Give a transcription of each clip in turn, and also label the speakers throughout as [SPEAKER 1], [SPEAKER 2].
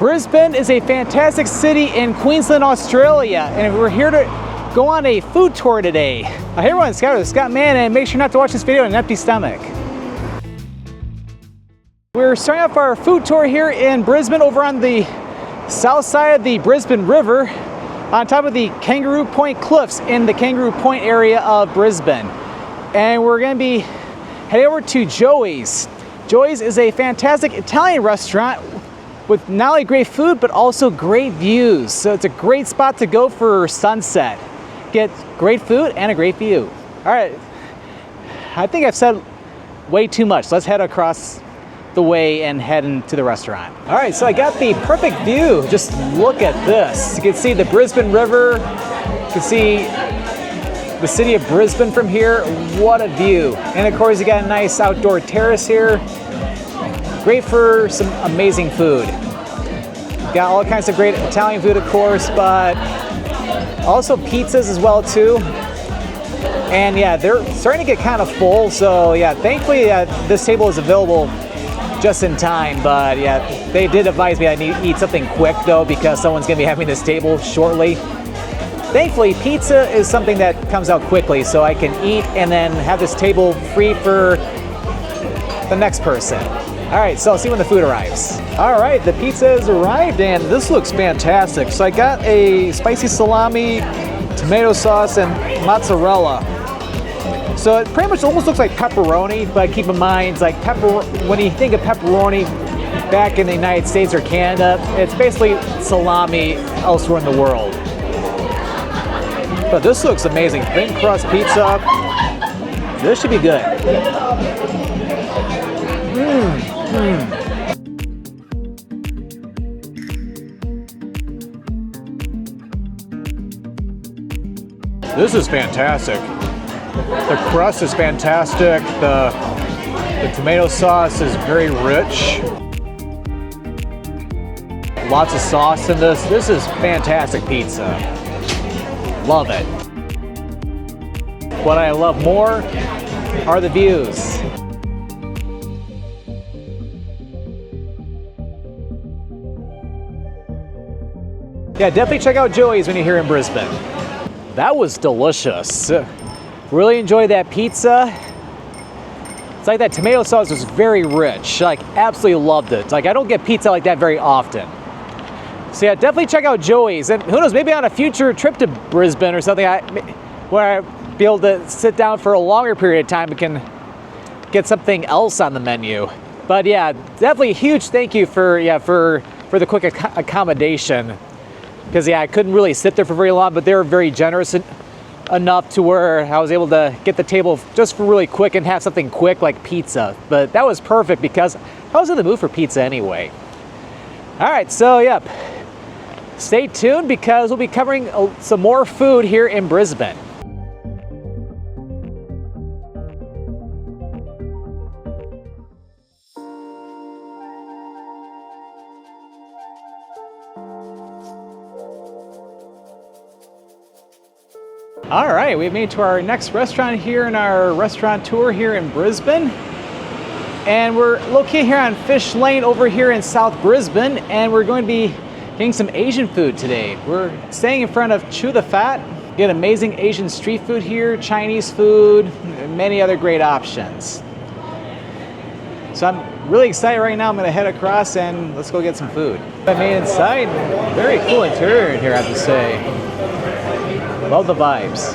[SPEAKER 1] Brisbane is a fantastic city in Queensland, Australia, and we're here to go on a food tour today. Hey everyone, Scott Mann, and make sure not to watch this video on an empty stomach. We're starting off our food tour here in Brisbane over on the south side of the Brisbane River, on top of the Kangaroo Point Cliffs in the Kangaroo Point area of Brisbane. And we're going to be heading over to Joey's. Joey's is a fantastic Italian restaurant with not only great food, but also great views. So it's a great spot to go for sunset. Get great food and a great view. All right, I think I've said way too much. Let's head across the way and head into the restaurant. All right, so I got the perfect view. Just look at this. You can see the Brisbane River. You can see the city of Brisbane from here. What a view. And of course, you got a nice outdoor terrace here. Great for some amazing food. Got all kinds of great Italian food, of course, but also pizzas as well too. And yeah, they're starting to get kind of full. So yeah, thankfully this table is available just in time. But yeah, they did advise me I need to eat something quick though, because someone's gonna be having this table shortly. Thankfully, pizza is something that comes out quickly, so I can eat and then have this table free for the next person. All right, so I'll see when the food arrives. All right, the pizza has arrived and this looks fantastic. So I got a spicy salami, tomato sauce, and mozzarella. So it pretty much almost looks like pepperoni, but keep in mind, it's like when you think of pepperoni back in the United States or Canada, it's basically salami elsewhere in the world. But this looks amazing. Thin crust pizza. This should be good. This is fantastic. The crust is fantastic. The tomato sauce is very rich. Lots of sauce in this. This is fantastic pizza. Love it. What I love more are the views. Yeah, definitely check out Joey's when you're here in Brisbane. That was delicious. Really enjoyed that pizza. It's like that tomato sauce was very rich. Like, absolutely loved it. Like, I don't get pizza like that very often. So yeah, definitely check out Joey's. And who knows, maybe on a future trip to Brisbane or something, where I'll be able to sit down for a longer period of time and can get something else on the menu. But yeah, definitely a huge thank you for the quick accommodation. Because yeah, I couldn't really sit there for very long, but they were very generous enough to where I was able to get the table just for really quick and have something quick like pizza. But that was perfect because I was in the mood for pizza anyway. All right, so yep, stay tuned because we'll be covering some more food here in Brisbane. All right, we've made it to our next restaurant here in our restaurant tour here in Brisbane. And we're located here on Fish Lane over here in South Brisbane, and we're going to be getting some Asian food today. We're staying in front of Chu the Phat. Get amazing Asian street food here, Chinese food, and many other great options. So I'm really excited right now. I'm gonna head across and let's go get some food. I made inside, very cool interior in here, I have to say. Love the vibes.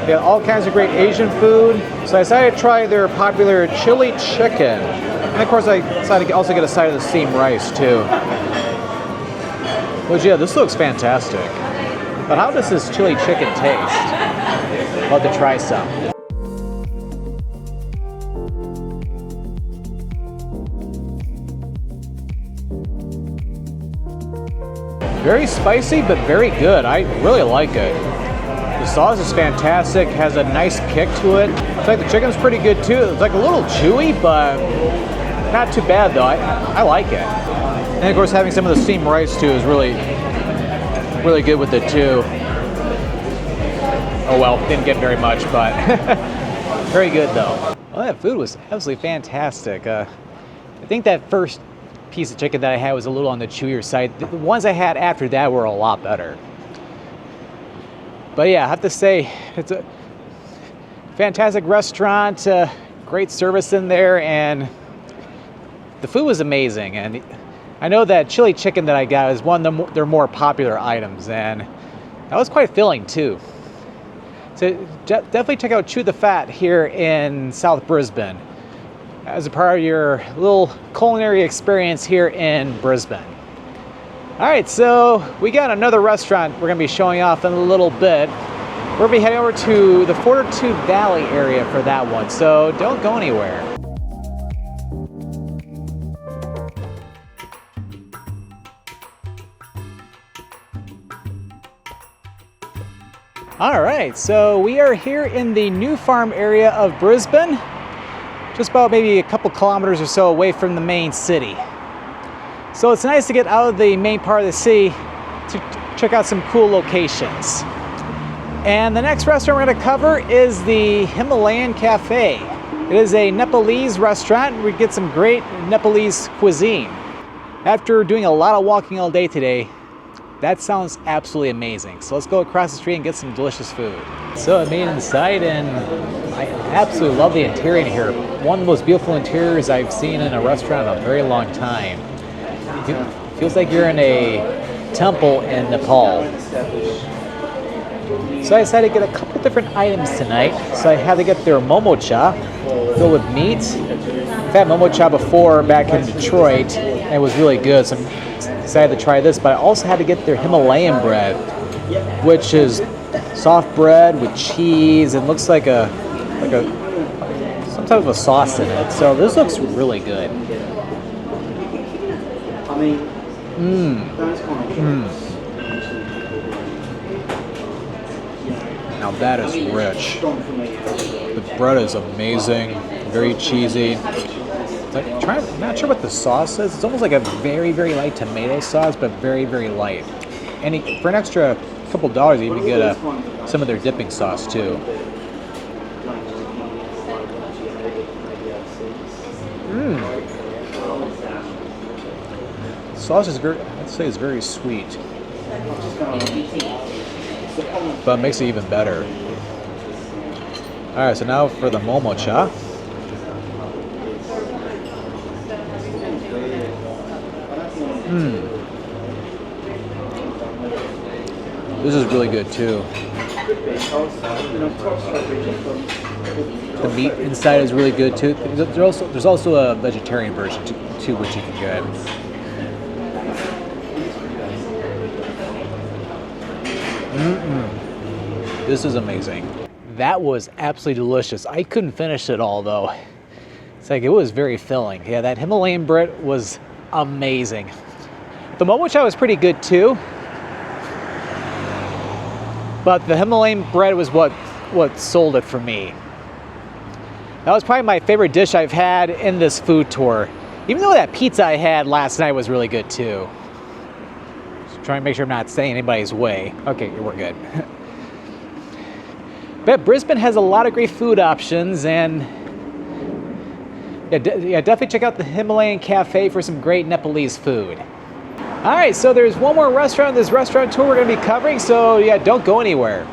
[SPEAKER 1] They got all kinds of great Asian food. So I decided to try their popular chili chicken. And of course I decided to also get a side of the steamed rice too. But yeah, this looks fantastic. But how does this chili chicken taste? Love to try some. Very spicy, but very good. I really like it. The sauce is fantastic, has a nice kick to it. It's like the chicken's pretty good too. It's like a little chewy, but not too bad though. I like it. And of course having some of the steamed rice too is really good with it too. Oh well, didn't get very much, but very good though. Well, that food was absolutely fantastic. I think that first piece of chicken that I had was a little on the chewier side. The ones I had after that were a lot better. But yeah, I have to say, it's a fantastic restaurant, great service in there, and the food was amazing. And I know that chili chicken that I got is one of their more popular items, and that was quite filling too. So definitely check out Chu the Phat here in South Brisbane as a part of your little culinary experience here in Brisbane. All right, so we got another restaurant we're gonna be showing off in a little bit. We're gonna be heading over to the Fortitude Valley area for that one, so don't go anywhere. All right, so we are here in the New Farm area of Brisbane, just about maybe a couple kilometers or so away from the main city. So it's nice to get out of the main part of the city to check out some cool locations. And the next restaurant we're going to cover is the Himalayan Cafe. It is a Nepalese restaurant. We get some great Nepalese cuisine. After doing a lot of walking all day today, that sounds absolutely amazing. So let's go across the street and get some delicious food. So I made it inside, and I absolutely love the interior here. One of the most beautiful interiors I've seen in a restaurant in a very long time. It feels like you're in a temple in Nepal. So I decided to get a couple different items tonight. So I had to get their momo cha, filled with meat. I've had momo cha before back in Detroit, and it was really good. So I decided to try this, but I also had to get their Himalayan bread, which is soft bread with cheese and looks like some type of a sauce in it. So this looks really good. Now that is rich. The bread is amazing, very cheesy. I'm not sure what the sauce is. It's almost like a very, very light tomato sauce, but very, very light. And for an extra couple dollars, you even get some of their dipping sauce too. Sauce is very, I'd say, is very sweet, but it makes it even better. All right, so now for the momo cha. This is really good too. The meat inside is really good too. There's also a vegetarian version too, which you can get. This is amazing. That was absolutely delicious. I couldn't finish it all though. It's like it was very filling. Yeah, that Himalayan bread was amazing. The momo cha was pretty good too, but the Himalayan bread was what sold it for me. That was probably my favorite dish I've had in this food tour. Even though that pizza I had last night was really good too. Just trying to make sure I'm not staying anybody's way. Okay, we're good. But Brisbane has a lot of great food options, and yeah, definitely check out the Himalayan Cafe for some great Nepalese food. All right, so there's one more restaurant in this restaurant tour we're going to be covering, so yeah, don't go anywhere.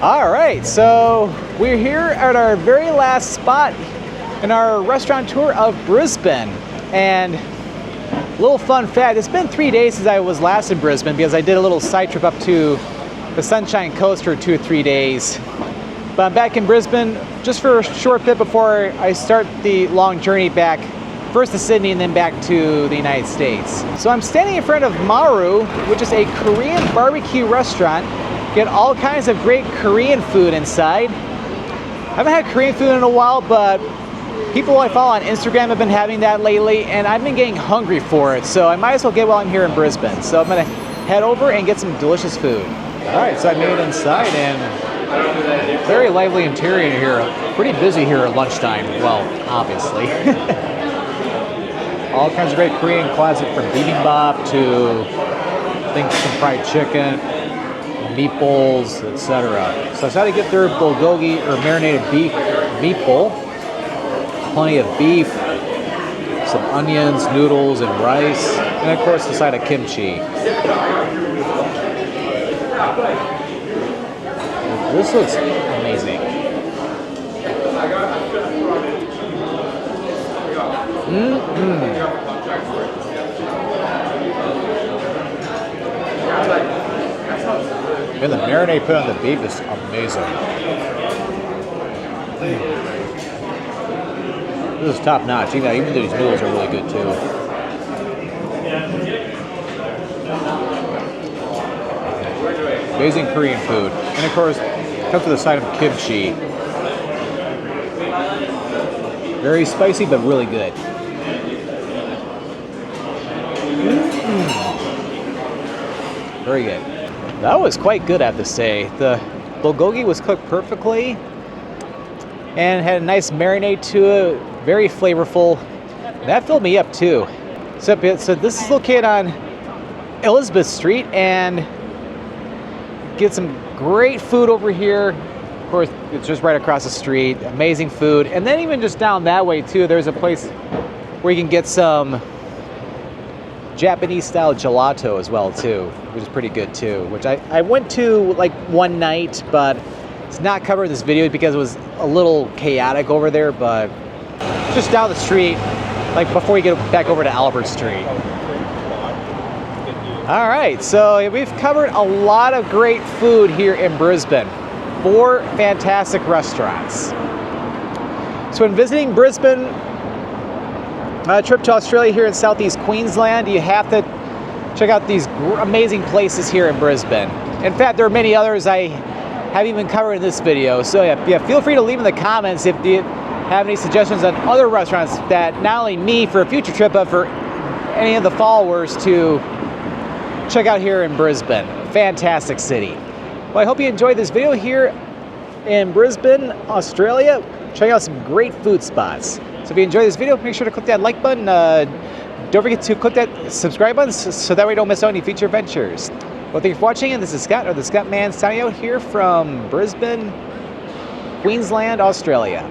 [SPEAKER 1] All right, so we're here at our very last spot in our restaurant tour of Brisbane. And a little fun fact, it's been 3 days since I was last in Brisbane because I did a little side trip up to the Sunshine Coast for 2 or 3 days. But I'm back in Brisbane just for a short bit before I start the long journey back, first to Sydney and then back to the United States. So I'm standing in front of Maru, which is a Korean barbecue restaurant. Get all kinds of great Korean food inside. I haven't had Korean food in a while, but people I follow on Instagram have been having that lately, and I've been getting hungry for it, so I might as well get while I'm here in Brisbane. So I'm gonna head over and get some delicious food. All right, so I made it inside, and very lively interior here. Pretty busy here at lunchtime, well, obviously. All kinds of great Korean classic, from bibimbap to, I think, some fried chicken. meatballs, etc. So I decided to get their bulgogi or marinated beef meatball. Plenty of beef, some onions, noodles, and rice, and of course the side of kimchi. This looks amazing. And the marinade put on the beef is amazing. This is top notch. Even these noodles are really good too. Amazing Korean food. And of course, comes to the side of kimchi. Very spicy, but really good. Very good. That was quite good, I have to say. The bulgogi was cooked perfectly and had a nice marinade to it. Very flavorful. That filled me up too. So this is located on Elizabeth Street, and get some great food over here. Of course, it's just right across the street. Amazing food. And then even just down that way too, there's a place where you can get some Japanese style gelato as well too, which is pretty good too, which I went to like one night, but it's not covered in this video because it was a little chaotic over there, but just down the street, like before you get back over to Albert Street. All right, so we've covered a lot of great food here in Brisbane. 4 fantastic restaurants. So when visiting Brisbane, a trip to Australia here in southeast Queensland, you have to check out these amazing places here in Brisbane. In fact, there are many others I haven't even covered in this video. So yeah, feel free to leave in the comments if you have any suggestions on other restaurants that not only me for a future trip, but for any of the followers to check out here in Brisbane. Fantastic city. Well, I hope you enjoyed this video here in Brisbane, Australia. Check out some great food spots. So if you enjoyed this video, make sure to click that like button. Don't forget to click that subscribe button so that way you don't miss out any future adventures. Well, thank you for watching, and this is Scott, or the Scott Man, signing out here from Brisbane, Queensland, Australia.